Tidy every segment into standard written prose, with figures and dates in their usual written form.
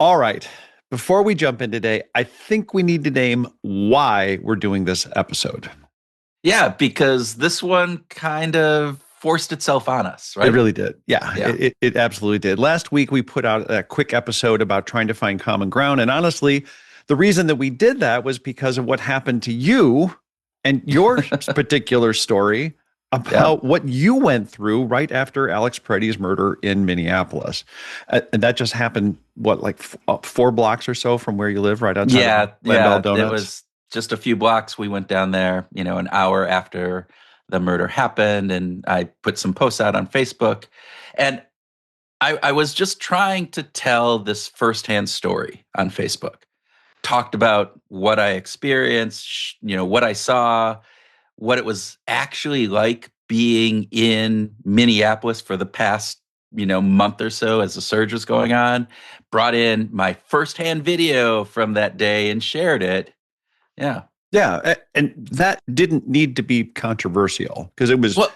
All right. Before we jump in today, I think we need to name why we're doing this episode. Yeah, because this one kind of forced itself on us, It right? really did. Yeah, Yeah. it absolutely did. Last week, we put out a quick episode about trying to find common ground. And honestly, the reason that we did that was because of what happened to you and your particular story Yeah. about what you went through right after Alex Preddy's murder in Minneapolis. And that just happened, what, like 4 blocks or so from where you live, right outside of Yeah. Glenville Yeah. It Donuts? was just a few blocks. We went down there, an hour after the murder happened. And I put some posts out on Facebook. And I was just trying to tell this firsthand story on Facebook. Talked about what I experienced, what I saw, what it was actually like being in Minneapolis for the past, month or so as the surge was going on. Brought in my firsthand video from that day and shared it. Yeah. Yeah, and that didn't need to be controversial because it was Well,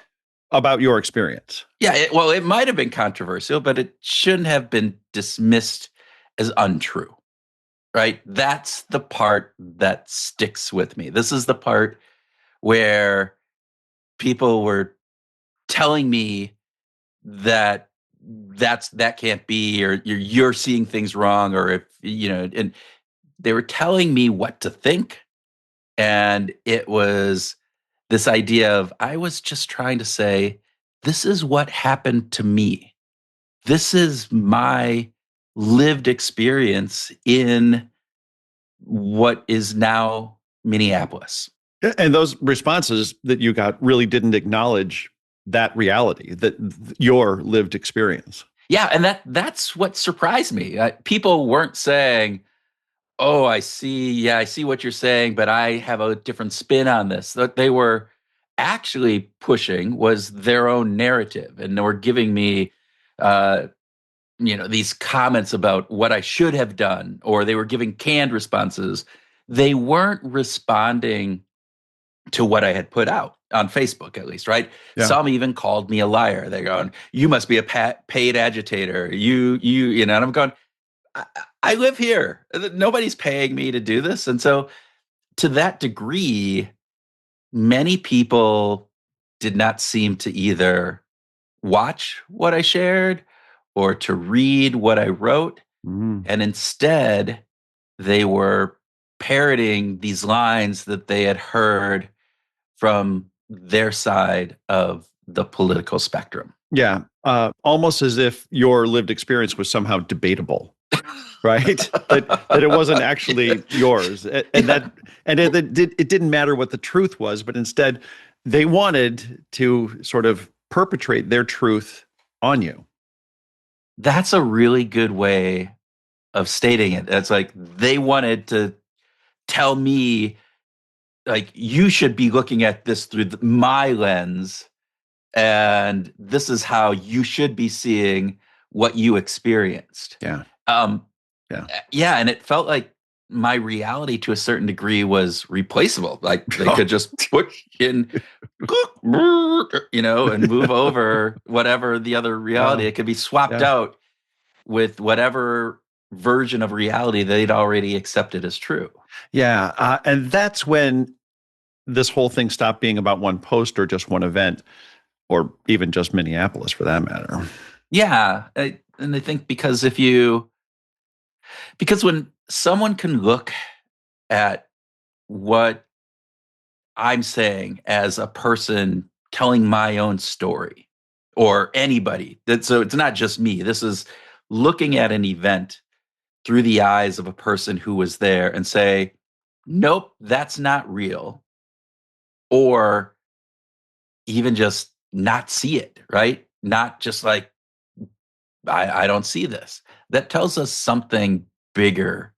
about your experience. yeah. It might have been controversial, but it shouldn't have been dismissed as untrue, right? That's the part that sticks with me. This is the part where people were telling me that that can't be, or you're seeing things wrong, or if and they were telling me what to think. And it was this idea of, I was just trying to say, this is what happened to me. This is my lived experience in what is now Minneapolis. And those responses that you got really didn't acknowledge that reality, that your lived experience. Yeah, and that's what surprised me. People weren't saying, "Oh, I see. Yeah, I see what you're saying, but I have a different spin on this." What they were actually pushing was their own narrative, and they were giving me, uh, these comments about what I should have done, or they were giving canned responses. They weren't responding to what I had put out on Facebook, at least, right? Yeah. Some even called me a liar. They're going, "You must be a paid agitator. And I'm going, I live here. Nobody's paying me to do this." And so, to that degree, many people did not seem to either watch what I shared or to read what I wrote. Mm. And instead, they were parroting these lines that they had heard from their side of the political spectrum. Yeah. Almost as if your lived experience was somehow debatable, right? that it wasn't actually yours. It didn't matter what the truth was, but instead they wanted to sort of perpetrate their truth on you. That's a really good way of stating it. It's like they wanted to tell me, like, you should be looking at this through my lens, and this is how you should be seeing what you experienced. Yeah. Um, Yeah. yeah, and it felt like my reality to a certain degree was replaceable. Like they could just put in, and move over whatever the other reality. Wow. It could be swapped Yeah. out with whatever version of reality they'd already accepted as true. Yeah. And that's when this whole thing stopped being about one post or just one event, or even just Minneapolis for that matter. Yeah, and I think because when someone can look at what I'm saying as a person telling my own story, or anybody, so it's not just me. This is looking at an event through the eyes of a person who was there and say, nope, that's not real. Or even just not see it, right? Not just like, I don't see this. That tells us something bigger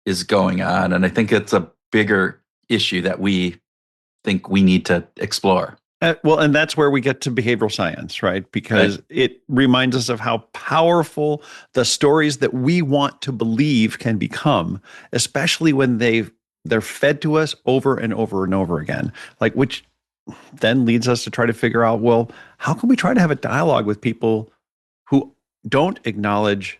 is going on. And I think it's a bigger issue that we think we need to explore. Well, and that's where we get to behavioral science, right? Because it reminds us of how powerful the stories that we want to believe can become, especially when they're fed to us over and over and over again. Like, which then leads us to try to figure out, well, how can we try to have a dialogue with people who don't acknowledge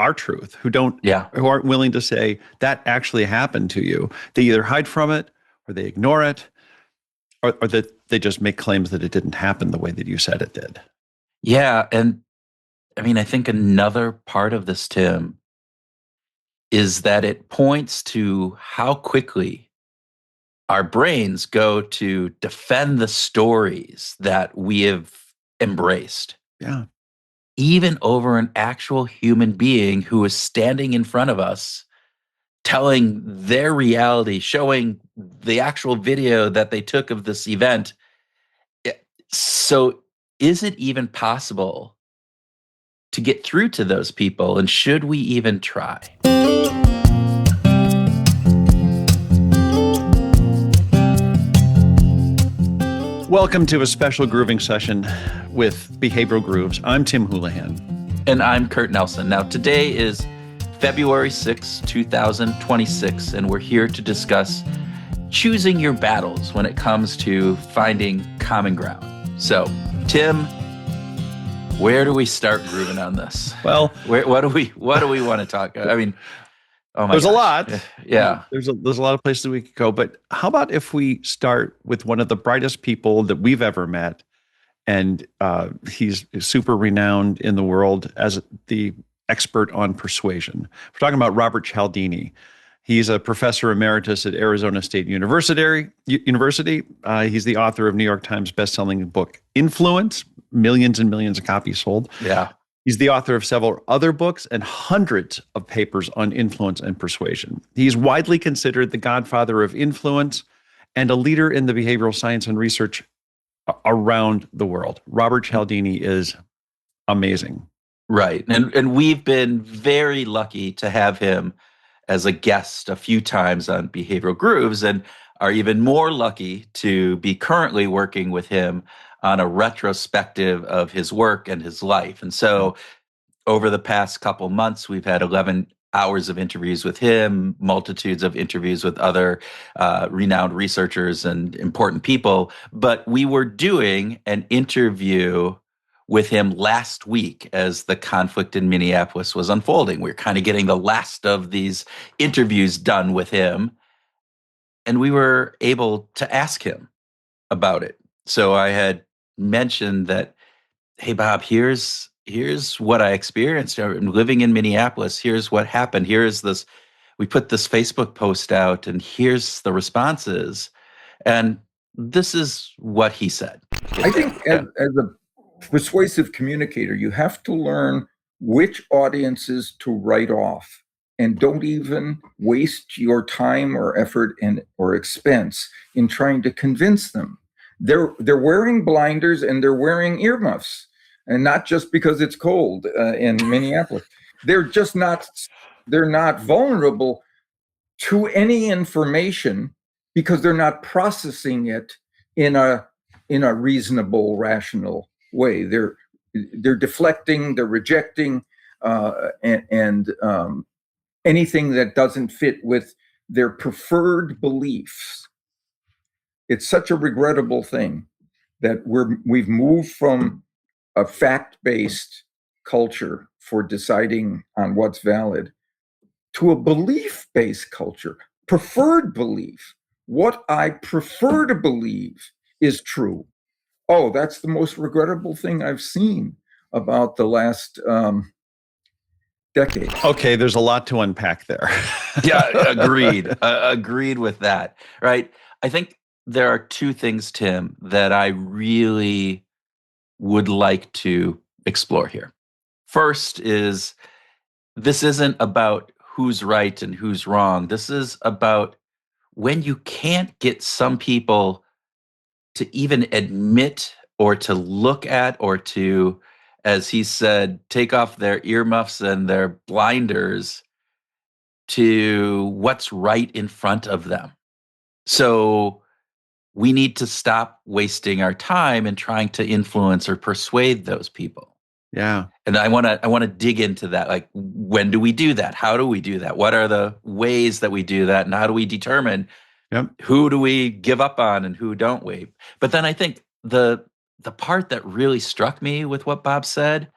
our truth, Yeah. who aren't willing to say that actually happened to you. They either hide from it or they ignore it, or that they just make claims that it didn't happen the way that you said it did. Yeah. And I mean, I think another part of this, Tim, is that it points to how quickly our brains go to defend the stories that we have embraced, Yeah. even over an actual human being who is standing in front of us, telling their reality, showing the actual video that they took of this event. So, is it even possible to get through to those people? And should we even try? Welcome to a special grooving session with Behavioral Grooves. I'm Tim Houlihan. And I'm Kurt Nelson. Now, today is February 6, 2026, and we're here to discuss choosing your battles when it comes to finding common ground. So, Tim, where do we start grooving on this? Well, what do we want to talk? I mean, oh my there's gosh. a lot. Yeah. There's a lot of places we could go, but how about if we start with one of the brightest people that we've ever met, and he's super renowned in the world as the expert on persuasion. We're talking about Robert Cialdini. He's a professor emeritus at Arizona State University. He's the author of New York Times bestselling book Influence, millions and millions of copies sold. Yeah. He's the author of several other books and hundreds of papers on influence and persuasion. He's widely considered the godfather of influence and a leader in the behavioral science and research around the world. Robert Cialdini is amazing. Right. And we've been very lucky to have him as a guest a few times on Behavioral Grooves, and are even more lucky to be currently working with him on a retrospective of his work and his life. And so over the past couple months, we've had 11 hours of interviews with him, multitudes of interviews with other renowned researchers and important people. But we were doing an interview with him last week as the conflict in Minneapolis was unfolding. We were kind of getting the last of these interviews done with him, and we were able to ask him about it. So I had mentioned that, hey, Bob, here's what I experienced. I'm living in Minneapolis. Here's what happened. Here's this. We put this Facebook post out, and here's the responses. And this is what he said. I think as a persuasive communicator, you have to learn which audiences to write off, and don't even waste your time or effort or expense in trying to convince them. They're wearing blinders and they're wearing earmuffs, and not just because it's cold in Minneapolis. They're not vulnerable to any information because they're not processing it in a reasonable, rational way. They're deflecting, they're rejecting, and anything that doesn't fit with their preferred beliefs. It's such a regrettable thing that we've moved from a fact-based culture for deciding on what's valid to a belief-based culture, preferred belief. What I prefer to believe is true. Oh, that's the most regrettable thing I've seen about the last decade. Okay, there's a lot to unpack there. Yeah, agreed. Agreed with that. Right. I think there are two things, Tim, that I really would like to explore here. First is, this isn't about who's right and who's wrong. This is about when you can't get some people to even admit or to look at or to, as he said, take off their earmuffs and their blinders to what's right in front of them. So we need to stop wasting our time in trying to influence or persuade those people. Yeah. And I want to dig into that. Like, when do we do that? How do we do that? What are the ways that we do that? And how do we determine who do we give up on and who don't we? But then I think the part that really struck me with what Bob said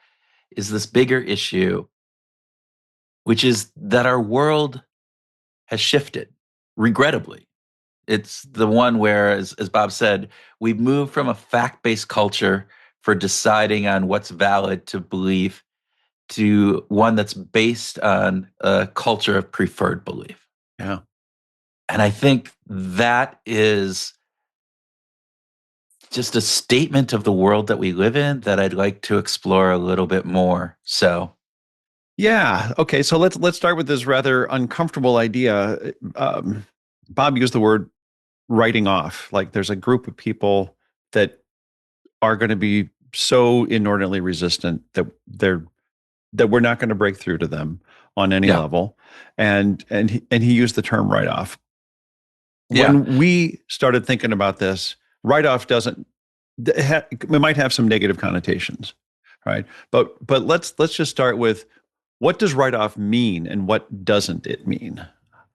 is this bigger issue which is that our world has shifted, regrettably. It's the one where, as Bob said, we've moved from a fact-based culture for deciding on what's valid to belief to one that's based on a culture of preferred belief. Yeah. And I think that is just a statement of the world that we live in that I'd like to explore a little bit more. So, Yeah. Okay. So let's start with this rather uncomfortable idea. Bob used the word writing off. Like there's a group of people that are going to be so inordinately resistant that we're not going to break through to them on any yeah, level. And he used the term write off. yeah, When we started thinking about this, write off doesn't it might have some negative connotations, right? But let's just start with what does write off mean and what doesn't it mean?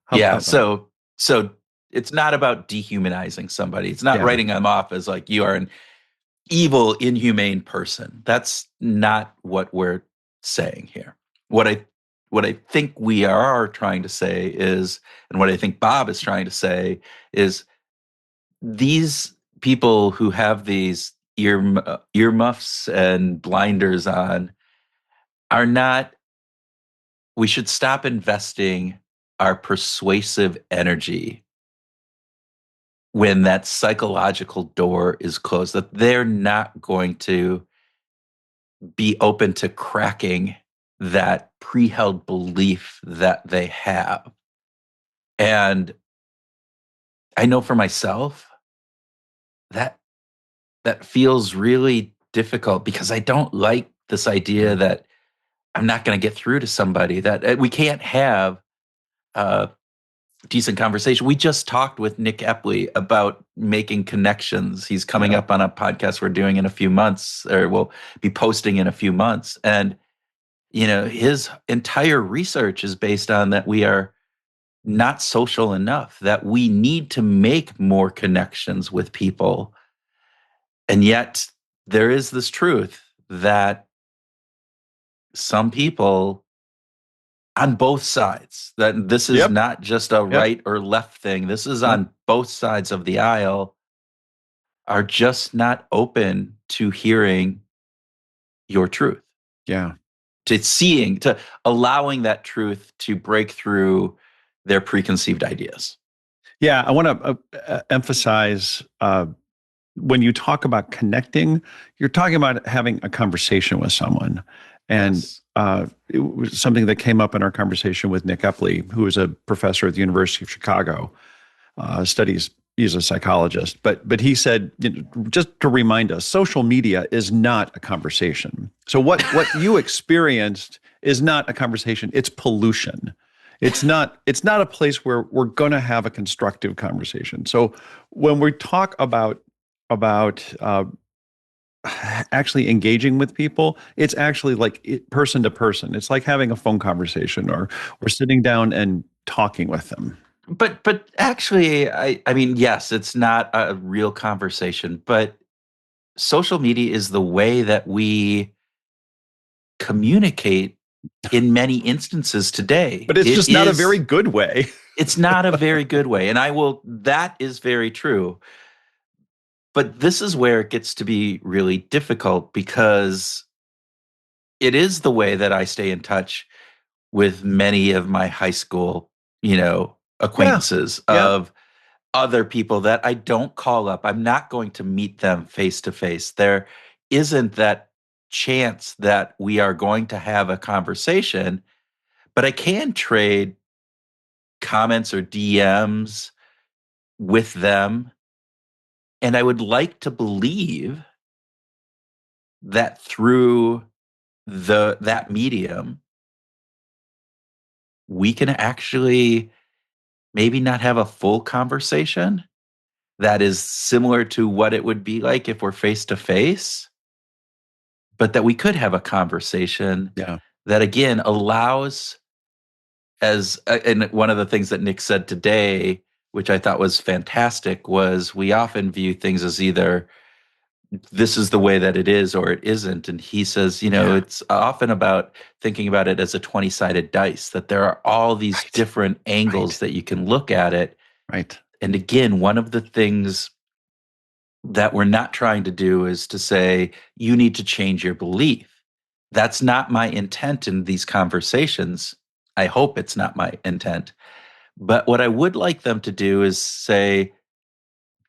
How yeah. about that? So it's not about dehumanizing somebody. It's not Yeah. writing them off as like you are an evil, inhumane person. That's not what we're saying here. What I think we are trying to say is, and what I think Bob is trying to say is, these people who have these earmuffs and blinders on are not. We should stop investing our persuasive energy when that psychological door is closed, that they're not going to be open to cracking that pre-held belief that they have. And I know for myself that that feels really difficult because I don't like this idea that I'm not going to get through to somebody, that we can't have a decent conversation. We just talked with Nick Epley about making connections. He's coming Yeah. up on a podcast we're doing in a few months, or we'll be posting in a few months. And his entire research is based on that we are not social enough, that we need to make more connections with people. And yet there is this truth that some people on both sides, that this is Yep. not just a Yep. right or left thing, this is Yep. on both sides of the aisle, are just not open to hearing your truth, Yeah. to allowing that truth to break through their preconceived ideas. Yeah. I want to emphasize when you talk about connecting, you're talking about having a conversation with someone. And Yes. it was something that came up in our conversation with Nick Epley, who is a professor at the University of Chicago, studies. He's a psychologist, but he said, just to remind us, social media is not a conversation. So what you experienced is not a conversation; it's pollution. It's not a place where we're going to have a constructive conversation. So when we talk about actually engaging with people, it's actually like person to person. It's like having a phone conversation or sitting down and talking with them. But actually, I mean, yes, it's not a real conversation, but social media is the way that we communicate in many instances today. But it's It just not a very is, good way. it's not a very good way. And that is very true. But this is where it gets to be really difficult because it is the way that I stay in touch with many of my high school, Yeah. acquaintances Yeah. of other people that I don't call up. I'm not going to meet them face to face. There isn't that chance that we are going to have a conversation, but I can trade comments or DMs with them. And I would like to believe that through that medium, we can actually maybe not have a full conversation that is similar to what it would be like if we're face to face, but that we could have a conversation Yeah. that again allows, and one of the things that Nick said today, which I thought was fantastic, was we often view things as either this is the way that it is or it isn't. And he says, it's often about thinking about it as a 20-sided dice, that there are all these different angles that you can look at it. Right. And again, one of the things that we're not trying to do is to say, you need to change your belief. That's not my intent in these conversations. I hope it's not my intent. But what I would like them to do is say,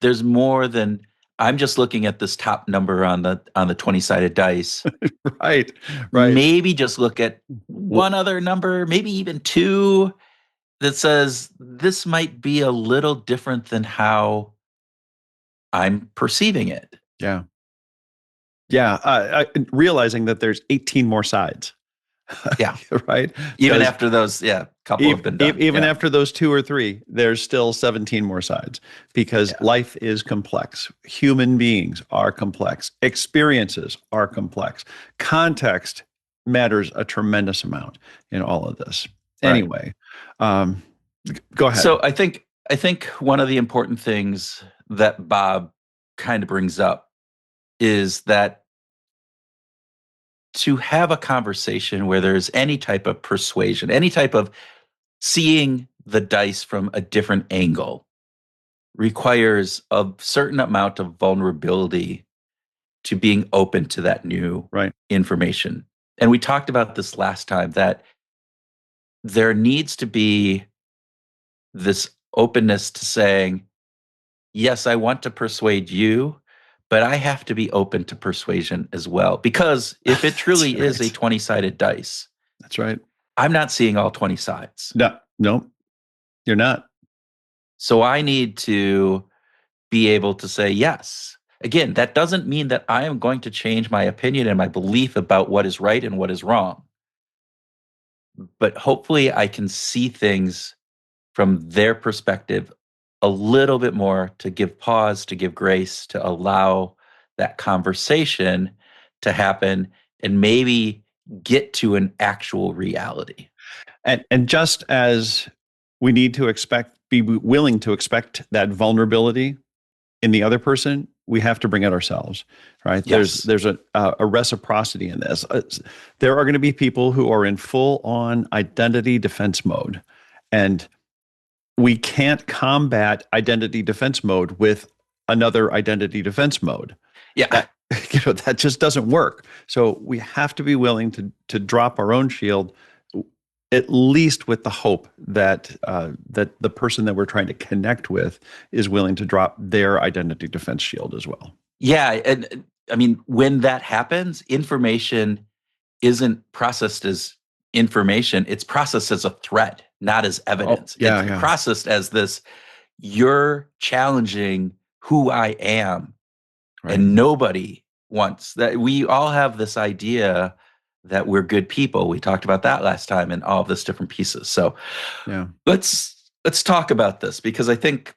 there's more than I'm just looking at this top number on the 20-sided dice. Right. Maybe just look at one other number, maybe even two, that says this might be a little different than how I'm perceiving it. Yeah. Yeah. Realizing that there's 18 more sides. Yeah. Right. Even after those, couple have been done. Even after those 2 or 3, there's still 17 more sides, because life is complex. Human beings are complex. Experiences are complex. Context matters a tremendous amount in all of this. Anyway, go ahead. So I think one of the important things that Bob kind of brings up is that to have a conversation where there's any type of persuasion, any type of seeing the dice from a different angle, requires a certain amount of vulnerability to being open to that new information. And we talked about this last time, that there needs to be this openness to saying, yes, I want to persuade you, but I have to be open to persuasion as well. Because if it truly is a 20-sided dice, that's right, I'm not seeing all 20 sides. No, you're not. So I need to be able to say yes. Again, that doesn't mean that I am going to change my opinion and my belief about what is right and what is wrong. But hopefully I can see things from their perspective a little bit more, to give pause, to give grace, to allow that conversation to happen and maybe get to an actual reality. And just as we need to be willing to expect that vulnerability in the other person, we have to bring it ourselves, right? Yes. There's a reciprocity in this. There are going to be people who are in full-on identity defense mode, and we can't combat identity defense mode with another identity defense mode. Yeah. That just doesn't work. So we have to be willing to drop our own shield, at least with the hope that that the person that we're trying to connect with is willing to drop their identity defense shield as well. Yeah. And I mean, when that happens, information isn't processed as information. It's processed as a threat, not as evidence. It's processed as this, you're challenging who I am. Right. And nobody wants that. We all have this idea that we're good people. We talked about that last time and all of this different pieces. So let's talk about this, because I think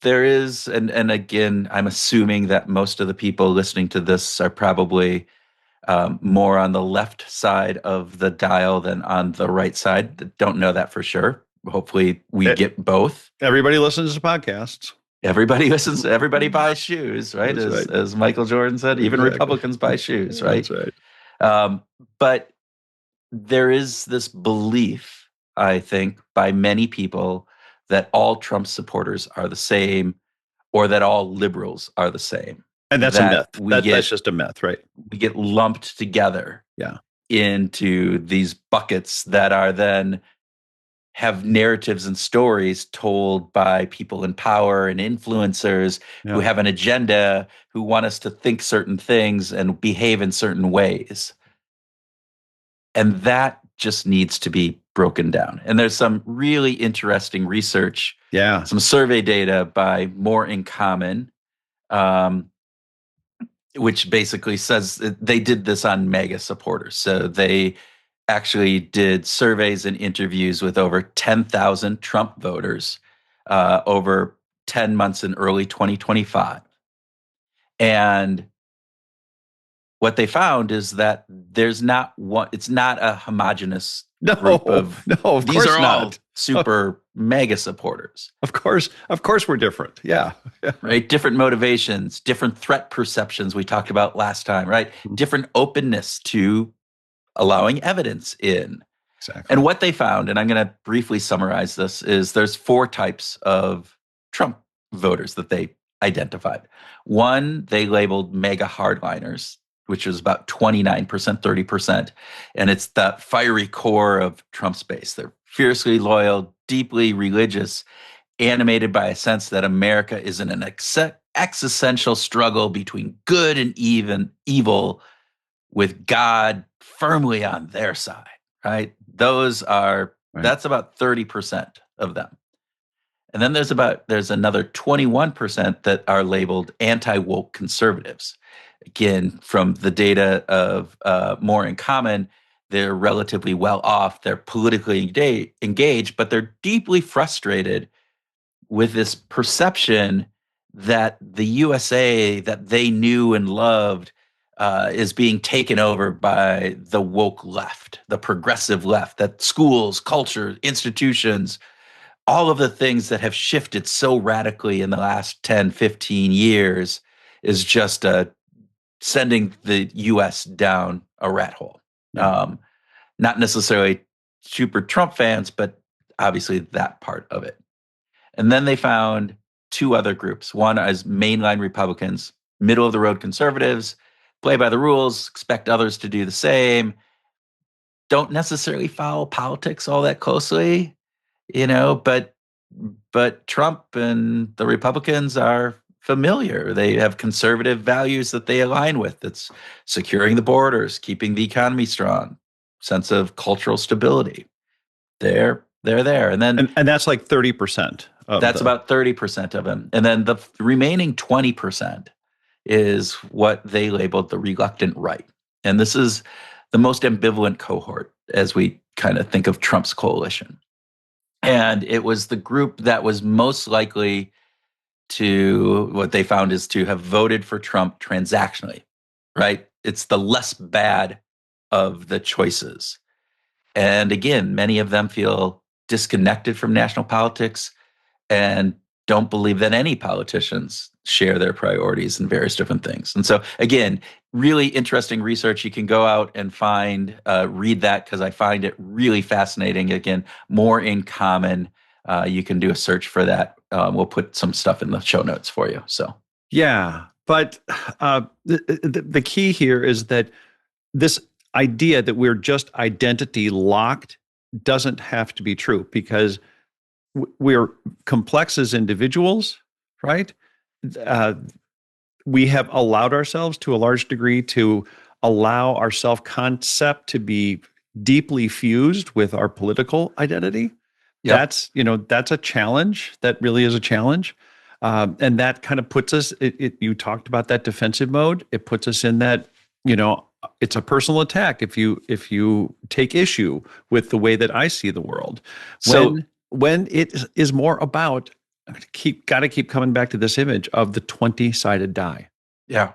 there is, and again, I'm assuming that most of the people listening to this are probably more on the left side of the dial than on the right side. Don't know that for sure. Hopefully we get both. Everybody listens to podcasts. Everybody listens. Everybody buys shoes, right? As Michael Jordan said, even Republicans buy shoes, right? That's right. But there is this belief, I think, by many people that all Trump supporters are the same, or that all liberals are the same. And that's a myth. That's just a myth, right? We get lumped together into these buckets that are then have narratives and stories told by people in power and influencers who have an agenda, who want us to think certain things and behave in certain ways. And that just needs to be broken down. And there's some really interesting research, some survey data by More in Common, which basically says they did this on MAGA supporters. So they actually did surveys and interviews with over 10,000 Trump voters over 10 months in early 2025. And what they found is that there's not one, it's not a homogenous No, group of, no, of these course are all not. super mega supporters, Of course we're different. Yeah. right? Different motivations, different threat perceptions we talked about last time, right? Different openness to allowing evidence in. Exactly. And what they found, and I'm going to briefly summarize this, is there's 4 types of Trump voters that they identified. One, they labeled mega hardliners, which was about 29%, 30%. And it's the fiery core of Trump's base. They're fiercely loyal, deeply religious, animated by a sense that America is in an existential struggle between good and evil, with God firmly on their side, right? That's about 30% of them. And then there's another 21% that are labeled anti-woke conservatives. Again, from the data of More in Common, they're relatively well off, they're politically engaged, but they're deeply frustrated with this perception that the USA that they knew and loved is being taken over by the woke left, the progressive left, that schools, culture, institutions, all of the things that have shifted so radically in the last 10, 15 years is just sending the US down a rat hole. Yeah. Not necessarily super Trump fans, but obviously that part of it. And then they found 2 other groups. One is mainline Republicans, middle of the road conservatives, play by the rules, expect others to do the same, don't necessarily follow politics all that closely, but Trump and the Republicans are familiar. They have conservative values that they align with. It's securing the borders, keeping the economy strong, sense of cultural stability. They're there. And then And that's like 30% of that's about 30% of them. And then the remaining 20% is what they labeled the reluctant right. And this is the most ambivalent cohort as we kind of think of Trump's coalition. And it was the group that was most likely to, what they found is to have voted for Trump transactionally, right? It's the less bad of the choices. And again, many of them feel disconnected from national politics and don't believe that any politicians share their priorities in various different things. And so, again, really interesting research. You can go out and read that, because I find it really fascinating. Again, More in Common. You can do a search for that. We'll put some stuff in the show notes for you. So, Yeah, but the key here is that this idea that we're just identity locked doesn't have to be true, because we're complex as individuals, right? Uh, we have allowed ourselves to a large degree to allow our self-concept to be deeply fused with our political identity. yep. That's a challenge. That really is a challenge. And that kind of puts us, you talked about that defensive mode. It puts us in that, it's a personal attack if you take issue with the way that I see the world. So, When it is more about, got to keep coming back to this image of the 20-sided die. yeah.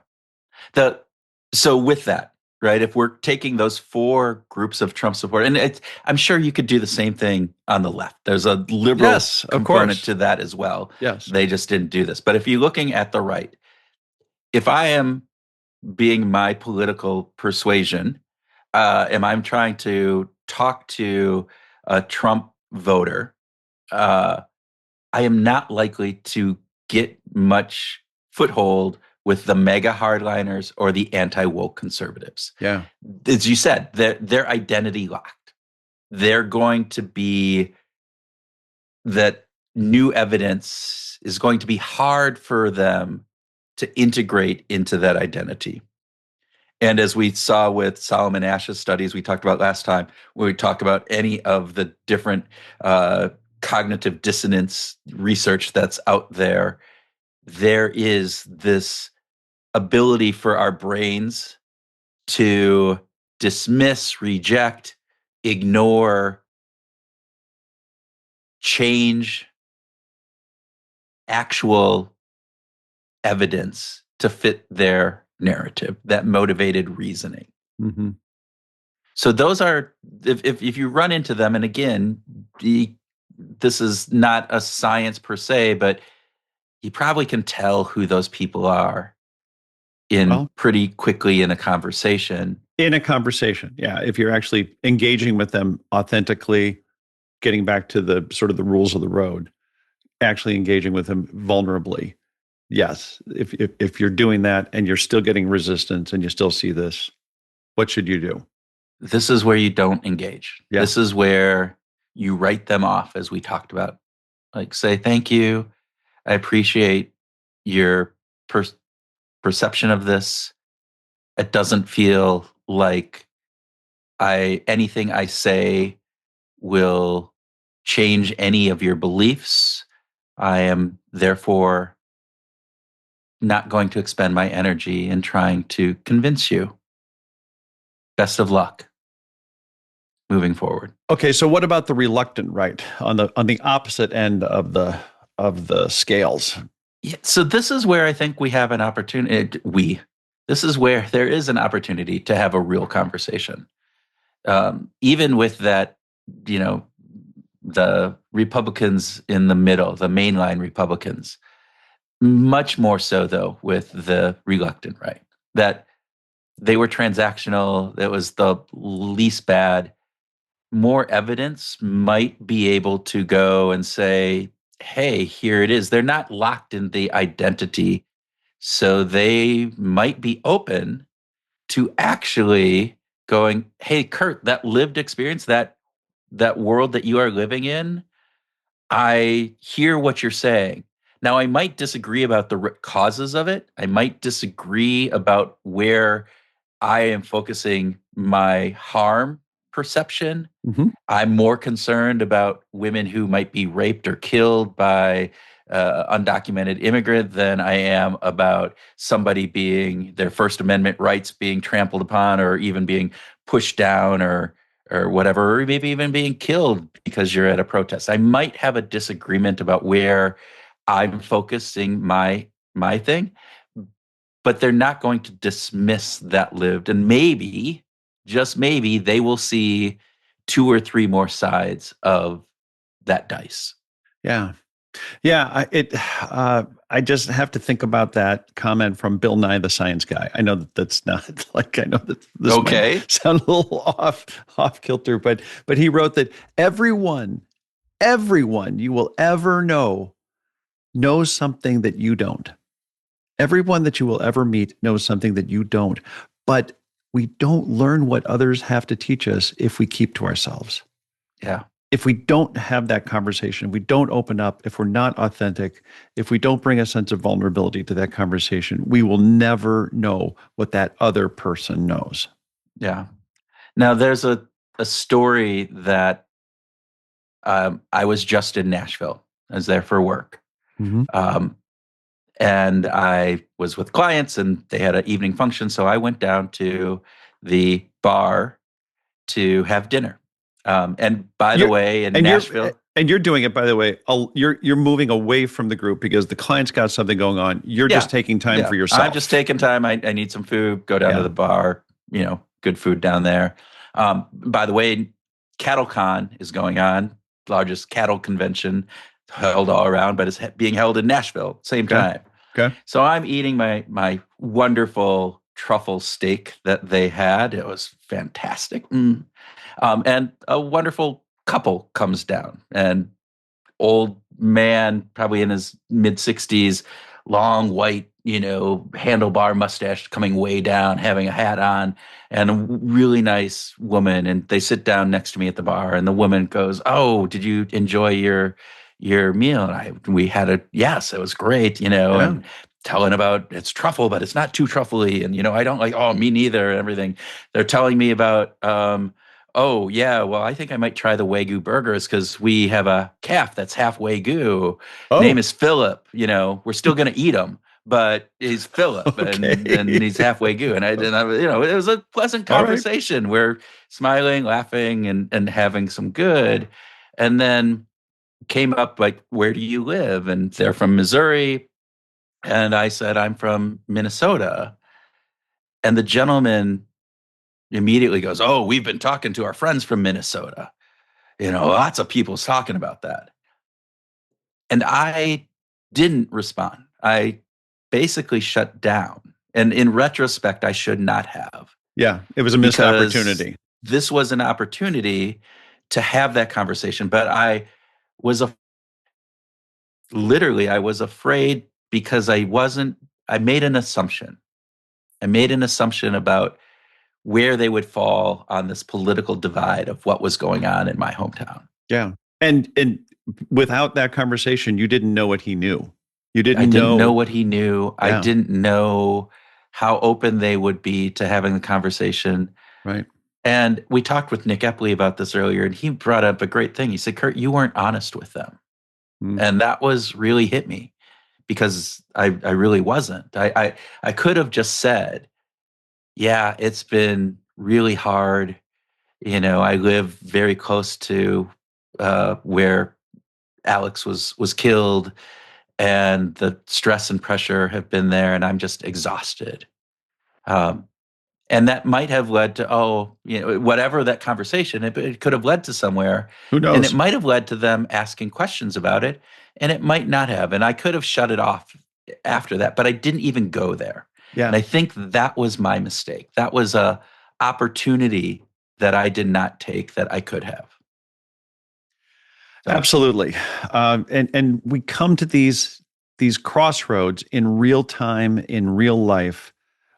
So with that, right, if we're taking those 4 groups of Trump support, and I'm sure you could do the same thing on the left. There's a liberal Yes, of component course. to that as well. Yes. They just didn't do this. But if you're looking at the right, if I am being my political persuasion, and I'm trying to talk to a Trump voter, I am not likely to get much foothold with the mega hardliners or the anti-woke conservatives. Yeah. As you said, they're identity locked. They're going to be, that new evidence is going to be hard for them to integrate into that identity. And as we saw with Solomon Ash's studies we talked about last time, where we talked about any of the different cognitive dissonance research that's out there, there is this ability for our brains to dismiss, reject, ignore, change actual evidence to fit their narrative, that motivated reasoning. Mm-hmm. So those are, if you run into them, and again, this is not a science per se, but you probably can tell who those people are pretty quickly in a conversation. In a conversation, yeah. If you're actually engaging with them authentically, getting back to the sort of the rules of the road, actually engaging with them vulnerably. Yes. If you're doing that and you're still getting resistance and you still see this, what should you do? This is where you don't engage. Yeah. This is where you write them off, as we talked about. Like, say, thank you. I appreciate your perception of this. It doesn't feel like anything I say will change any of your beliefs. I am therefore not going to expend my energy in trying to convince you. Best of luck moving forward. Okay, so what about the reluctant right on the opposite end of the scales? Yeah, so this is where I think we have an opportunity. This is where there is an opportunity to have a real conversation. Even with that, the Republicans in the middle, the mainline Republicans, much more so though with the reluctant right, that they were transactional. That was the least bad. More evidence might be able to go and say, hey, here it is. They're not locked in the identity. So they might be open to actually going, hey, Kurt, that lived experience, that world that you are living in, I hear what you're saying. Now, I might disagree about the causes of it. I might disagree about where I am focusing my harm perception. Mm-hmm. I'm more concerned about women who might be raped or killed by undocumented immigrant than I am about somebody being their First Amendment rights being trampled upon, or even being pushed down, or whatever, or maybe even being killed because you're at a protest. I might have a disagreement about where I'm focusing my thing, but they're not going to dismiss that lived. And maybe, just maybe, they will see 2 or 3 more sides of that dice. Yeah. Yeah. I just have to think about that comment from Bill Nye the Science Guy. I know that's not like, I know that this might sound a little off kilter, but he wrote that everyone you will ever know knows something that you don't. Everyone that you will ever meet knows something that you don't. But we don't learn what others have to teach us if we keep to ourselves. Yeah. If we don't have that conversation, we don't open up, if we're not authentic, if we don't bring a sense of vulnerability to that conversation, we will never know what that other person knows. Yeah. Now, there's a story that I was just in Nashville. I was there for work. Mm-hmm. And I was with clients and they had an evening function. So I went down to the bar to have dinner. And by the way, in Nashville. And you're doing it, by the way, you're moving away from the group because the client's got something going on. You're just taking time for yourself. I'm just taking time. I need some food, go down to the bar, good food down there. By the way, CattleCon is going on, largest cattle convention held all around, but it's being held in Nashville, same time. Okay. So I'm eating my wonderful truffle steak that they had. It was fantastic. And a wonderful couple comes down, and old man, probably in his mid-60s, long white, handlebar mustache coming way down, having a hat on, and a really nice woman. And they sit down next to me at the bar, and the woman goes, "Oh, did you enjoy your meal?" And we had yes, it was great, and telling about it's truffle, but it's not too truffly. And, I don't like, oh, me neither, and everything. They're telling me about, oh, yeah, well, I think I might try the Wagyu burgers because we have a calf that's half Wagyu. Name is Philip. We're still going to eat him, but he's Philip, and he's half Wagyu. And I, it was a pleasant conversation. Right. We're smiling, laughing, and having some good. And then came up like, where do you live? And they're from Missouri. And I said, I'm from Minnesota. And the gentleman immediately goes, "Oh, we've been talking to our friends from Minnesota. Lots of people's talking about that." And I didn't respond. I basically shut down. And in retrospect, I should not have. Yeah, it was a missed Because opportunity. this was an opportunity to have that conversation. But I was literally, I was afraid because I made an assumption. I made an assumption about where they would fall on this political divide of what was going on in my hometown. Yeah. And without that conversation, you didn't know what he knew. You I didn't didn't know know. what he knew. I Yeah. didn't know how open they would be to having the conversation. Right. And we talked with Nick Epley about this earlier, and he brought up a great thing. He said, "Kurt, you weren't honest with them." Mm. And that was really hit me because I really wasn't. I could have just said, "Yeah, it's been really hard. I live very close to where Alex was killed, and the stress and pressure have been there, and I'm just exhausted." Um, and that might have led to, whatever that conversation, it could have led to somewhere. Who And it knows? might have led to them asking questions about it, and it might not have. And I could have shut it off after that, but I didn't even go there. Yeah. And I think that was my mistake. That was a opportunity that I did not take that I could have. So, Absolutely. And we come to these crossroads in real time, in real life,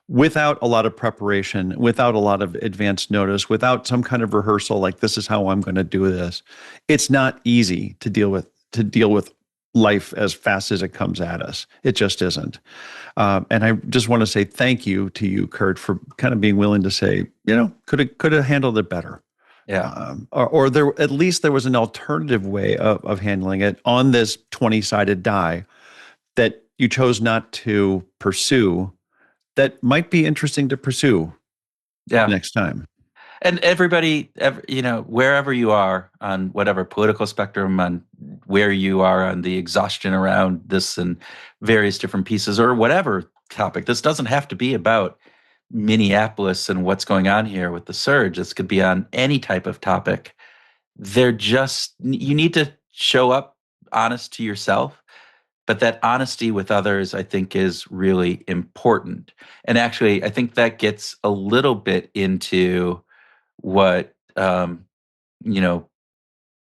without a lot of preparation, without a lot of advance notice, without some kind of rehearsal, like this is how I'm going to do this. It's not easy to deal with life as fast as it comes at us. It just isn't. And I just want to say thank you to you, Kurt, for kind of being willing to say, could have handled it better. yeah. Or there at least there was an alternative way of handling it on this 20-sided die that you chose not to pursue that might be interesting to pursue Yeah. next time. And everybody, wherever you are on whatever political spectrum, on where you are on the exhaustion around this and various different pieces or whatever topic, this doesn't have to be about Minneapolis and what's going on here with the surge. This could be on any type of topic. You need to show up honest to yourself, but that honesty with others, I think, is really important. And actually, I think that gets a little bit into what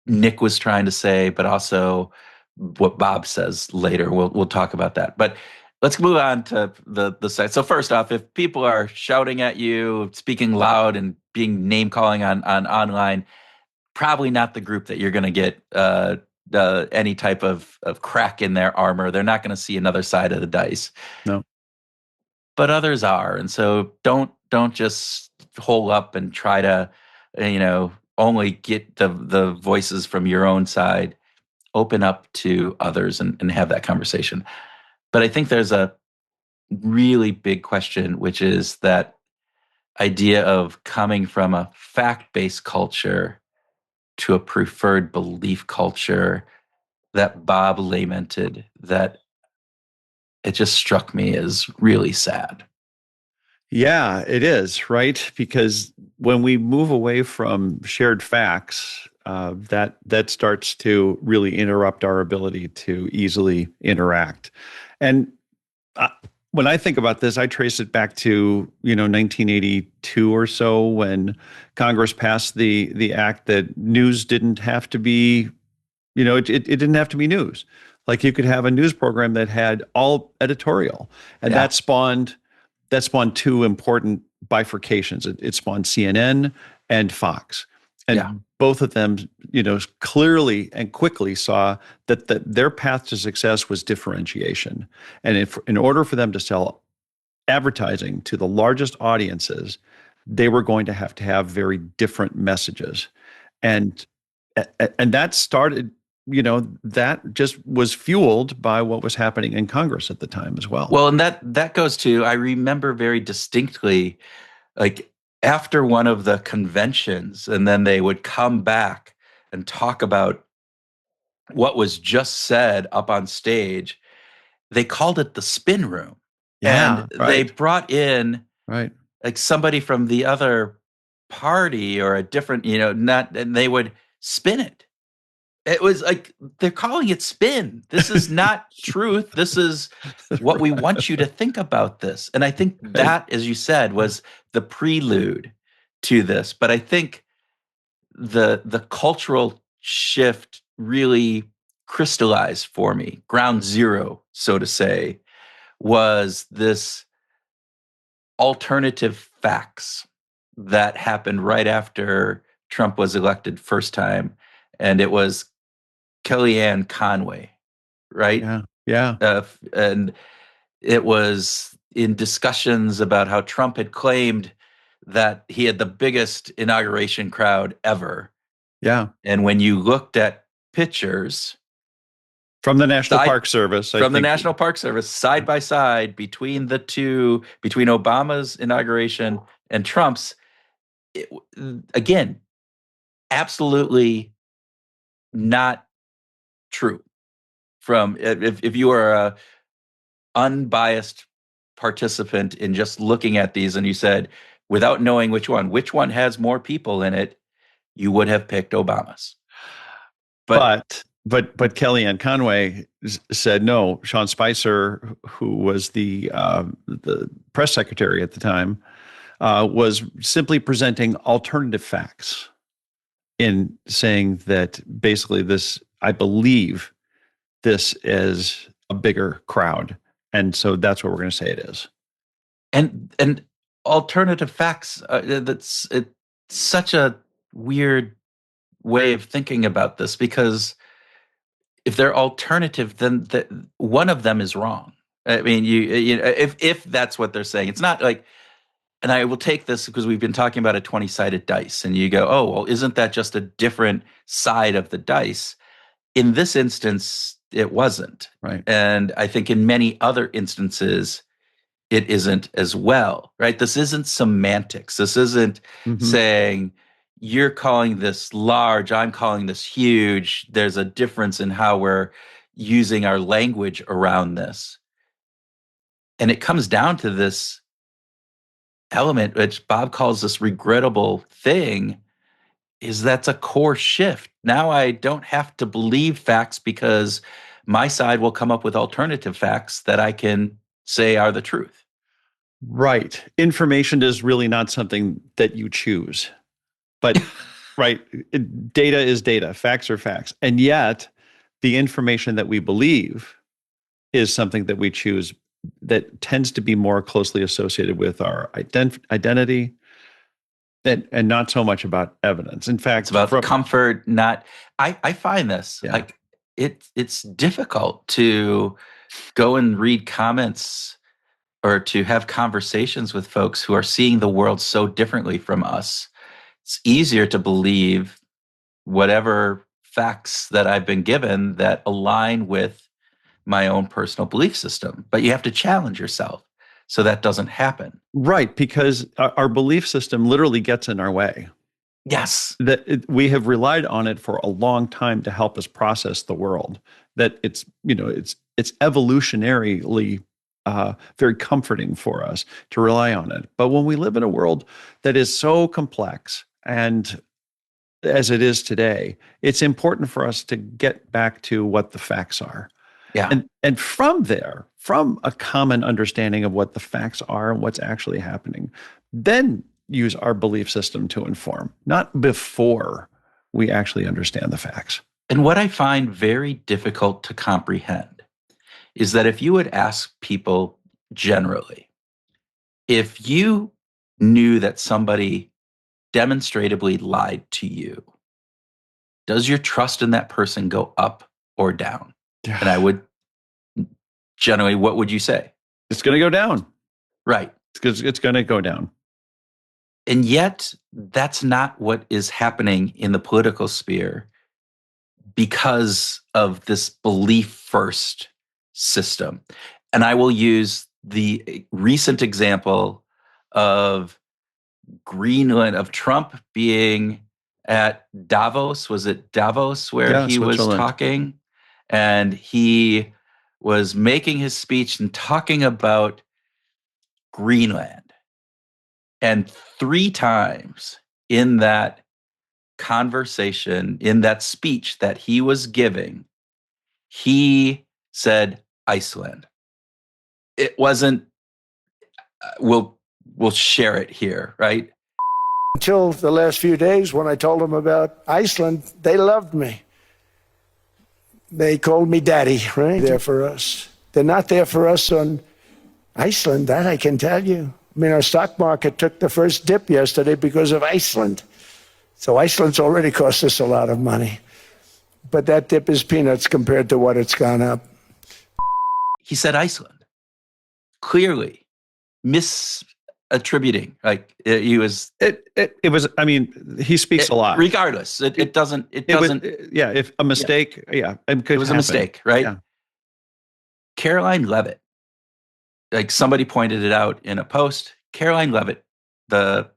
Nick was trying to say, but also what Bob says later. We'll talk about that. But let's move on to the site. So first off, if people are shouting at you, speaking loud, and being name calling on online, probably not the group that you're going to get any type of crack in their armor. They're not going to see another side of the dice. No. But others are, and so don't just hole up and try to only get the voices from your own side. Open up to others and have that conversation. But I think there's a really big question, which is that idea of coming from a fact-based culture to a preferred belief culture that Bob lamented, that it just struck me as really sad. Yeah, it is, right? Because when we move away from shared facts, that starts to really interrupt our ability to easily interact. And when I think about this, I trace it back to 1982 or so when Congress passed the act that news didn't have to be, it didn't have to be news. Like you could have a news program that had all editorial, and that spawned two important bifurcations. It spawned CNN and Fox. And both of them, clearly and quickly saw that their path to success was differentiation. And in order for them to sell advertising to the largest audiences, they were going to have very different messages. And that started, that just was fueled by what was happening in Congress at the time as well. Well, and that goes to, I remember very distinctly, like after one of the conventions, and then they would come back and talk about what was just said up on stage. They called it the spin room. Yeah, and they brought in like somebody from the other party or a different, not, and they would spin it. It was like they're calling it spin. This is not truth. This is what we want you to think about this. And I think that, as you said, was the prelude to this. But I think the cultural shift really crystallized for me. Ground zero, so to say, was this alternative facts that happened right after Trump was elected first time. And it was Kellyanne Conway, right? Yeah. Yeah. And it was in discussions about how Trump had claimed that he had the biggest inauguration crowd ever. Yeah. And when you looked at pictures from the National Park Service, the National Park Service, side by side between the two, between Obama's inauguration and Trump's, again, absolutely not true. From if you are a unbiased participant in just looking at these and you said, without knowing which one has more people in it, you would have picked Obama's. But Kellyanne Conway said no. Sean Spicer, who was the press secretary at the time, was simply presenting alternative facts in saying that basically this, I believe, this is a bigger crowd, and so that's what we're going to say it is. And alternative facts. It's such a weird way of thinking about this, because if they're alternative, then one of them is wrong. I mean, if that's what they're saying, it's not like. And I will take this because we've been talking about a 20-sided dice, and you go, oh, well, isn't that just a different side of the dice? In this instance, it wasn't. Right. And I think in many other instances, it isn't as well, right? This isn't semantics. This isn't saying you're calling this large, I'm calling this huge. There's a difference in how we're using our language around this. And it comes down to this element, which Bob calls this regrettable thing, is that's a core shift. Now I don't have to believe facts because my side will come up with alternative facts that I can say are the truth. Right. Information is really not something that you choose. But right, data is data, facts are facts. And yet the information that we believe is something that we choose, that tends to be more closely associated with our identity and not so much about evidence. In fact, it's about comfort. Not, I find this like it's difficult to go and read comments or to have conversations with folks who are seeing the world so differently from us. It's easier to believe whatever facts that I've been given that align with my own personal belief system. But you have to challenge yourself so that doesn't happen. Right, because our belief system literally gets in our way. Yes. We have relied on it for a long time to help us process the world. That it's evolutionarily very comforting for us to rely on it. But when we live in a world that is so complex, and as it is today, it's important for us to get back to what the facts are. Yeah. And from there, from a common understanding of what the facts are and what's actually happening, then use our belief system to inform, not before we actually understand the facts. And what I find very difficult to comprehend is that if you would ask people generally, if you knew that somebody demonstrably lied to you, does your trust in that person go up or down? And I would generally, what would you say? It's going to go down. Right. It's going to go down. And yet, that's not what is happening in the political sphere because of this belief first system. And I will use the recent example of Greenland, of Trump being at Davos. Was it Davos where he was talking? And he was making his speech and talking about Greenland. And 3 times in that conversation, in that speech that he was giving, he said Iceland. It wasn't, we'll share it here, right? Until the last few days when I told them about Iceland, they loved me. They called me daddy, right? There for us. They're not there for us on Iceland, that I can tell you. I mean, our stock market took the first dip yesterday because of Iceland. So Iceland's already cost us a lot of money. But that dip is peanuts compared to what it's gone up. He said Iceland. Clearly misattributing. Like he was. It was. I mean, he speaks a lot. Regardless, it doesn't. Yeah, if a mistake. Yeah, it was a mistake, right? Yeah. Caroline Leavitt, like somebody pointed it out in a post. Caroline Leavitt, the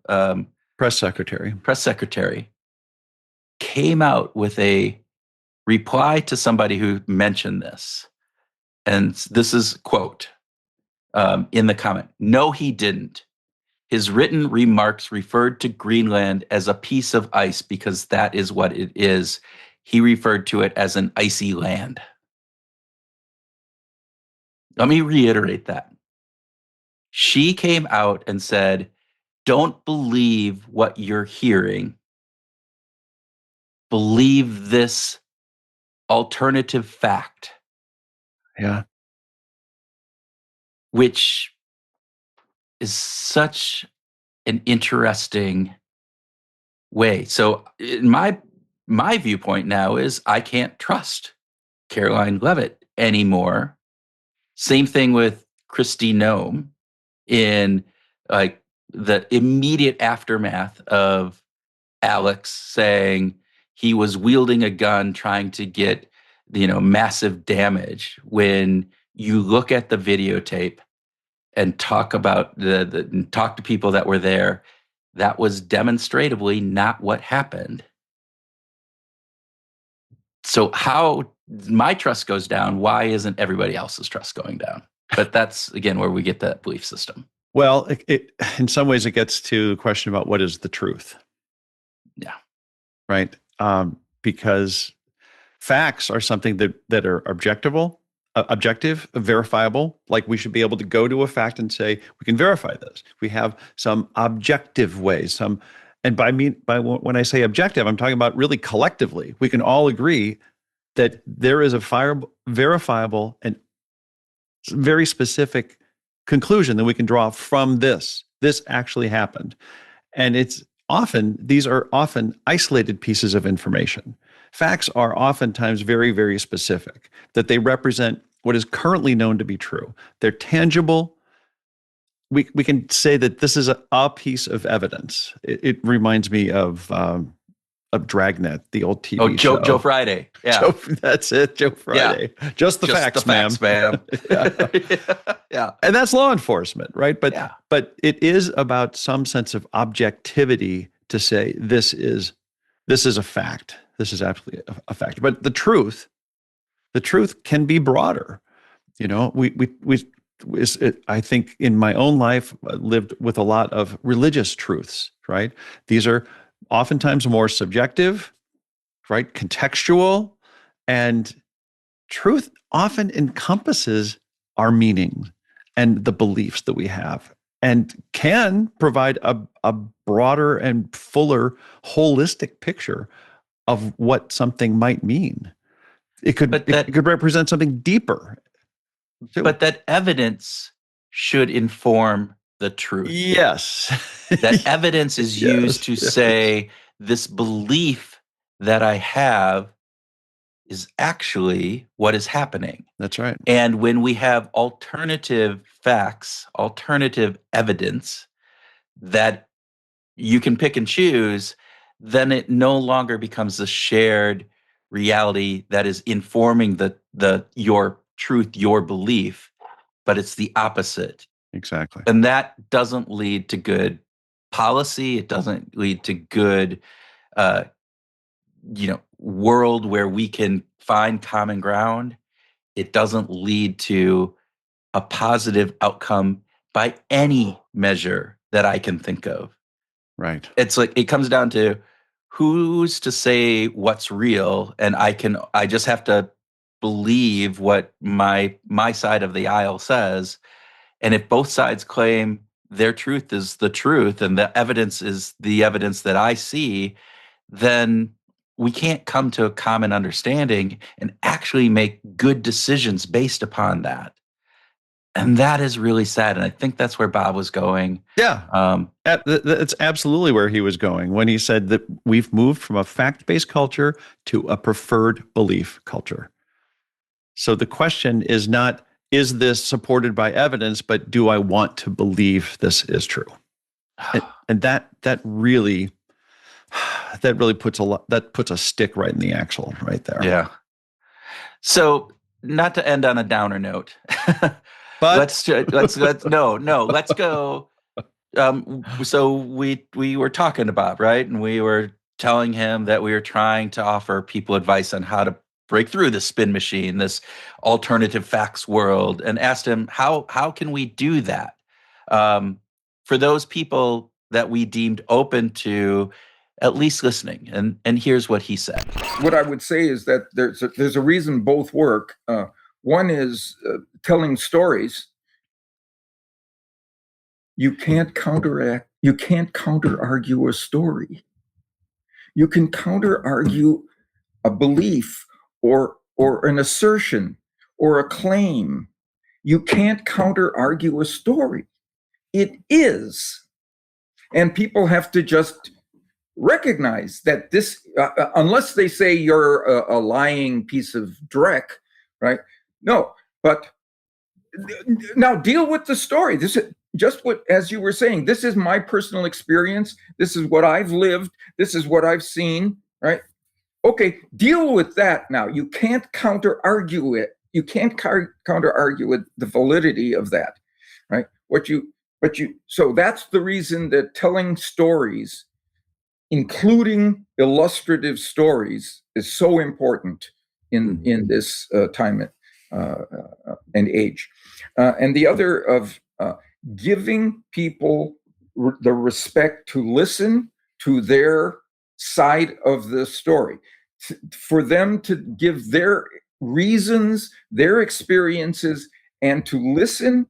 press secretary, came out with a reply to somebody who mentioned this, and this is quote in the comment. No, he didn't. His written remarks referred to Greenland as a piece of ice because that is what it is. He referred to it as an icy land. Let me reiterate that. She came out and said, don't believe what you're hearing. Believe this alternative fact. Yeah. Which is such an interesting way. So my viewpoint now is I can't trust Caroline Leavitt anymore. Same thing with Kristi Noem in like the immediate aftermath of Alex saying he was wielding a gun trying to get, massive damage. When you look at the videotape and talk about talk to people that were there, that was demonstratively not what happened. So how my trust goes down, why isn't everybody else's trust going down? But that's, again, where we get that belief system. Well, it in some ways, it gets to the question about what is the truth. Yeah. Right. Because facts are something that are objective, verifiable. Like we should be able to go to a fact and say, we can verify this. We have some objective ways, and when I say objective, I'm talking about really collectively. We can all agree that there is a verifiable and very specific conclusion that we can draw from this. This actually happened. And these are often isolated pieces of information. Facts are oftentimes very, very specific, that they represent what is currently known to be true. They're tangible. We can say that this is a piece of evidence. It reminds me of Dragnet, the old TV show. Joe Friday. Yeah. That's it, Joe Friday. Yeah. Just the facts, ma'am. Yeah. And that's law enforcement, right? But it is about some sense of objectivity to say this is a fact. This is absolutely a fact. But the truth can be broader. I think in my own life, I lived with a lot of religious truths, right? These are oftentimes more subjective, right? Contextual, and truth often encompasses our meaning and the beliefs that we have, and can provide a broader and fuller, holistic picture of what something might mean. It could represent something deeper. But that evidence should inform the truth. Yes. That evidence is used to say this belief that I have is actually what is happening. That's right. And when we have alternative facts, alternative evidence that you can pick and choose, then it no longer becomes a shared reality that is informing your truth, your belief, but it's the opposite. Exactly. And that doesn't lead to good policy. It doesn't lead to good, world where we can find common ground. It doesn't lead to a positive outcome by any measure that I can think of. Right. It's like it comes down to who's to say what's real, and I just have to believe what my side of the aisle says. And if both sides claim their truth is the truth and the evidence is the evidence that I see, then we can't come to a common understanding and actually make good decisions based upon that. And that is really sad. And I think that's where Bob was going. Yeah. That's absolutely where he was going when he said that we've moved from a fact-based culture to a preferred belief culture. So the question is not, is this supported by evidence, but do I want to believe this is true? And that really puts a stick right in the axle right there. Yeah. So not to end on a downer note, but let's go. So we were talking to Bob, right? And we were telling him that we were trying to offer people advice on how to break through the spin machine, this alternative facts world, and asked him how can we do that for those people that we deemed open to at least listening. And here's what he said. What I would say is that there's a reason both work. One is telling stories. You can't counter argue a story. You can counter argue a belief or an assertion or a claim. You can't counter argue a story. It is. And people have to just recognize that this, unless they say you're a lying piece of dreck, right? No, but now deal with the story. This is just what, as you were saying, this is my personal experience. This is what I've lived. This is what I've seen, right? Okay, deal with that now. You can't counter argue it. You can't counter argue with the validity of that, right? So that's the reason that telling stories, including illustrative stories, is so important in this time and age. And the other of giving people the respect to listen to their side of the story, for them to give their reasons, their experiences, and to listen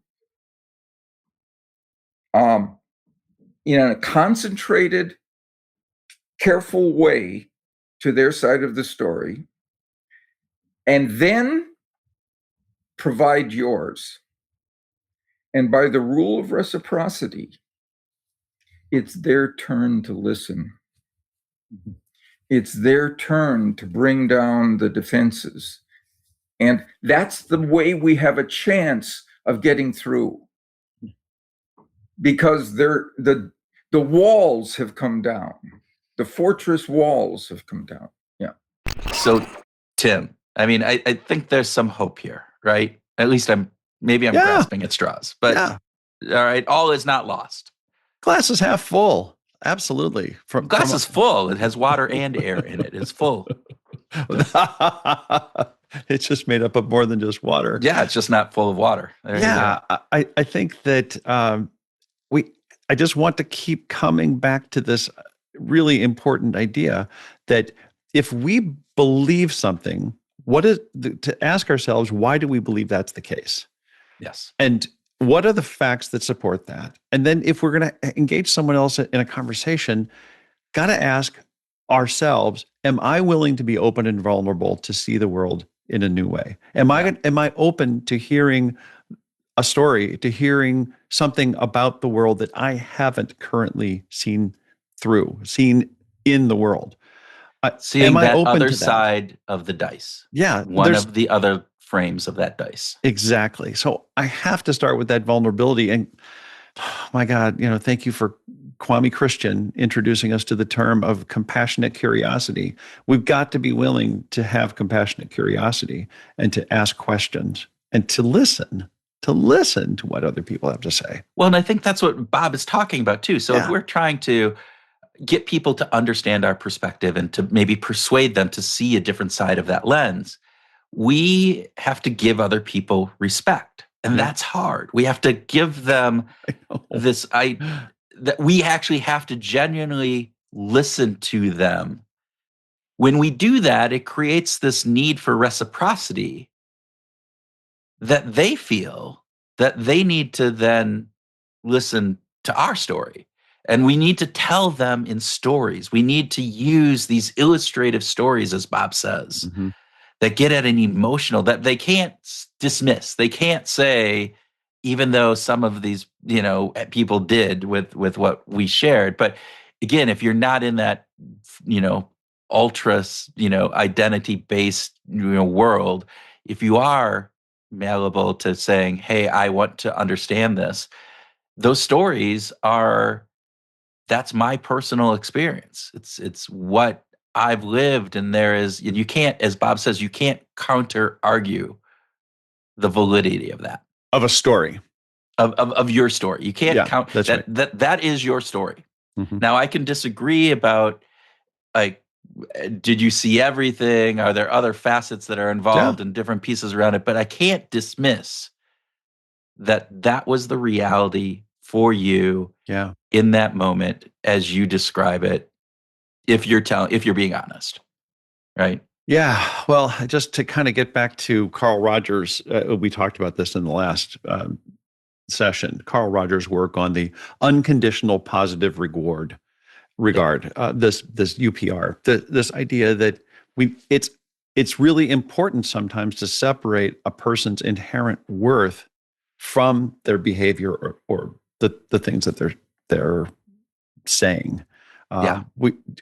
in a concentrated, careful way to their side of the story, and then provide yours. And by the rule of reciprocity, it's their turn to listen. It's their turn to bring down the defenses. And that's the way we have a chance of getting through. Because the walls have come down. The fortress walls have come down. Yeah. So, Tim, I mean, I think there's some hope here, right? At least I'm grasping at straws. But all right, all is not lost. Glass is half full. Absolutely. Glass is full. It has water and air in it. It's full. It's just made up of more than just water. Yeah, it's just not full of water. I think that I just want to keep coming back to this really important idea that if we believe something, to ask ourselves, why do we believe that's the case? Yes. And what are the facts that support that? And then if we're going to engage someone else in a conversation, got to ask ourselves, am I willing to be open and vulnerable to see the world in a new way? Am I open to hearing a story, to hearing something about the world that I haven't currently seen in the world? Seeing that other side of the dice. Yeah. One of the other frames of that dice. Exactly. So I have to start with that vulnerability. And oh my God, thank you for Kwame Christian introducing us to the term of compassionate curiosity. We've got to be willing to have compassionate curiosity and to ask questions and to listen to what other people have to say. Well, and I think that's what Bob is talking about too. So if we're trying to get people to understand our perspective and to maybe persuade them to see a different side of that lens, we have to give other people respect. And that's hard. We have to give them this that we actually have to genuinely listen to them. When we do that, it creates this need for reciprocity that they feel that they need to then listen to our story. And we need to tell them in stories. We need to use these illustrative stories, as Bob says, that get at an emotional, that they can't dismiss. They can't say, even though some of these, people did with what we shared. But again, if you're not in that, ultra, identity-based, world, if you are malleable to saying, hey, I want to understand this, those stories that's my personal experience. It's what I've lived, and you can't, as Bob says, you can't counter argue the validity of that. Of a story. Of your story. You can't count that's that, right. that is your story. Now I can disagree about, like, did you see everything? Are there other facets that are involved and different pieces around it? But I can't dismiss that was the reality for you in that moment as you describe it, if you're being honest, right? Yeah. Well, just to kind of get back to Carl Rogers, we talked about this in the last session, Carl Rogers' work on the unconditional positive regard, this UPR, this idea that it's really important sometimes to separate a person's inherent worth from their behavior or the things that they're saying.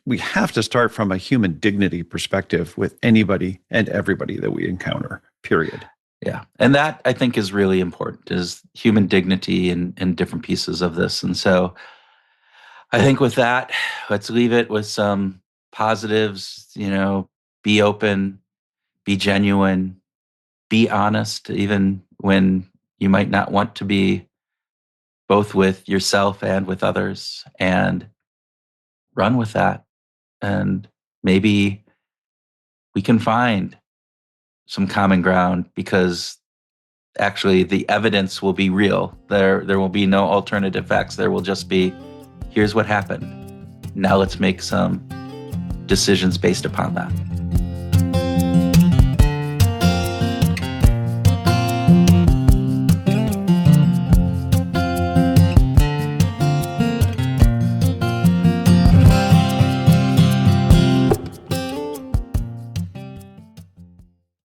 We have to start from a human dignity perspective with anybody and everybody that we encounter, period. Yeah. And that, I think, is really important, is human dignity in different pieces of this. And so I think with that, let's leave it with some positives, be open, be genuine, be honest, even when you might not want to be, both with yourself and with others, and run with that. And maybe we can find some common ground, because actually the evidence will be real. There will be no alternative facts. There will just be, here's what happened. Now let's make some decisions based upon that.